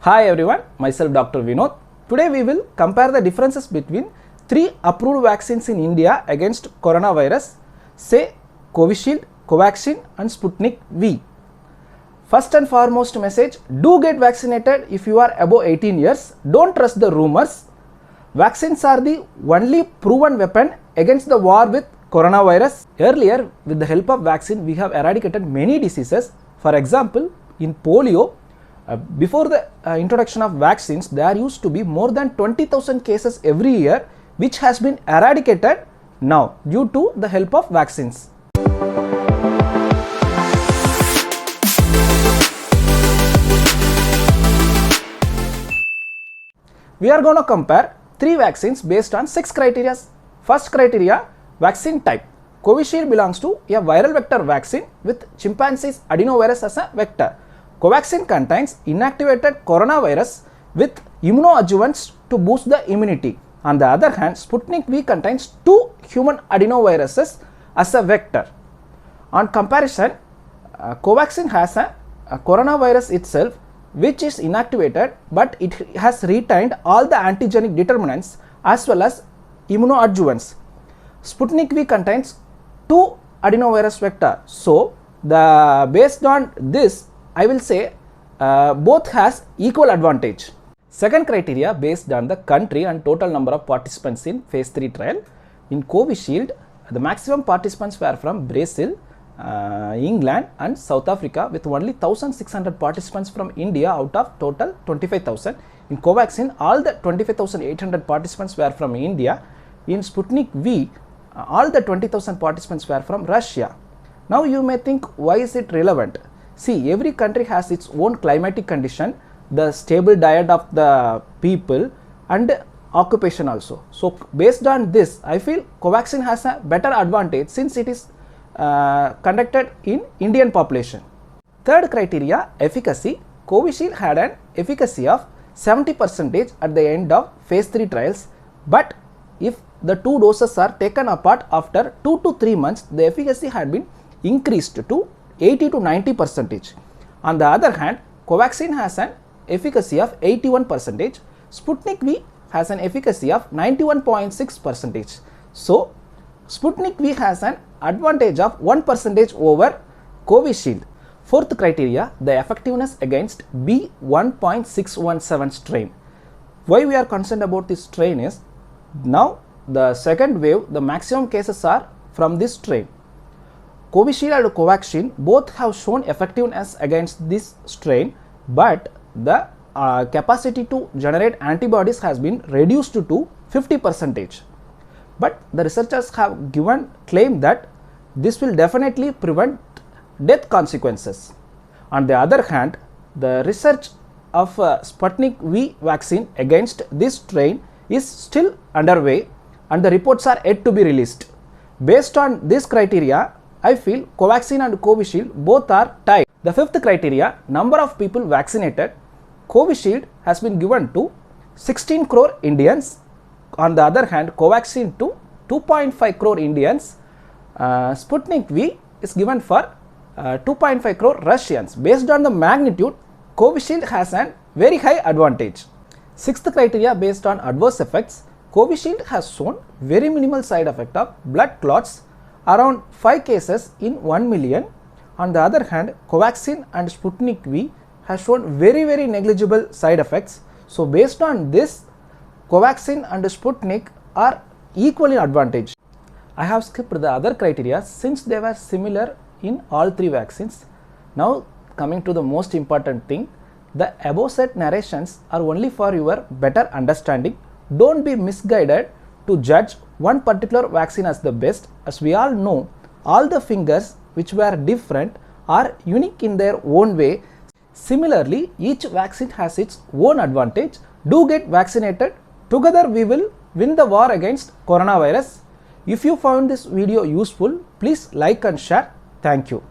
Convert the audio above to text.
Hi everyone, myself Dr. Vinod. Today we will compare the differences between three approved vaccines in India against coronavirus, say Covishield, Covaxin and Sputnik V. First and foremost message, do get vaccinated if you are above 18 years. Don't trust the rumors. Vaccines are the only proven weapon against the war with coronavirus. Earlier, with the help of vaccine, we have eradicated many diseases. For example, in polio, before the introduction of vaccines, there used to be more than 20,000 cases every year, which has been eradicated now due to the help of vaccines. We are going to compare three vaccines based on 6 criteria. First criteria, vaccine type. Covishield belongs to a viral vector vaccine with chimpanzee's adenovirus as a vector. Covaxin contains inactivated coronavirus with immunoadjuvants to boost the immunity. On the other hand, Sputnik V contains 2 human adenoviruses as a vector. On comparison, Covaxin has a coronavirus itself which is inactivated, but it has retained all the antigenic determinants as well as immunoadjuvants. Sputnik V contains 2 adenovirus vector. So, based on this, I will say both has equal advantage. Second criteria based on the country and total number of participants in phase 3 trial. In Covishield, the maximum participants were from Brazil, England and South Africa with only 1,600 participants from India out of total 25,000. In Covaxin, all the 25,800 participants were from India. In Sputnik V, all the 20,000 participants were from Russia. Now you may think, why is it relevant? See, every country has its own climatic condition, the stable diet of the people and occupation also. So, based on this, I feel Covaxin has a better advantage since it is conducted in Indian population. Third criteria, efficacy. Covishield had an efficacy of 70% at the end of phase 3 trials, but if the 2 doses are taken apart after 2 to 3 months, the efficacy had been increased to 80 to 90%. On the other hand, Covaxin has an efficacy of 81%. Sputnik V has an efficacy of 91.6%. So, Sputnik V has an advantage of 1% over Covishield. Fourth criteria, the effectiveness against B.1.617 strain. Why we are concerned about this strain is, now the second wave, the maximum cases are from this strain. Covishield and Covaxin both have shown effectiveness against this strain, but the capacity to generate antibodies has been reduced to 50%. But the researchers have claimed that this will definitely prevent death consequences. On the other hand, the research of Sputnik V vaccine against this strain is still underway and the reports are yet to be released. Based on this criteria, I feel Covaxin and Covishield both are tied. The fifth criteria, number of people vaccinated. Covishield has been given to 16 crore Indians. On the other hand, Covaxin to 2.5 crore Indians. Sputnik V is given for 2.5 crore Russians. Based on the magnitude, Covishield has a very high advantage. Sixth criteria based on adverse effects. Covishield has shown very minimal side effect of blood clots, around 5 cases in 1 million. On the other hand, Covaxin and Sputnik V has shown very negligible side effects. So, based on this, Covaxin and Sputnik are equally advantage. I have skipped the other criteria since they were similar in all 3 vaccines. Now, coming to the most important thing, the above said narrations are only for your better understanding. Don't be misguided to judge one particular vaccine as the best. As we all know, all the fingers which were different are unique in their own way. Similarly, each vaccine has its own advantage. Do get vaccinated. Together we will win the war against coronavirus. If you found this video useful, please like and share. Thank you.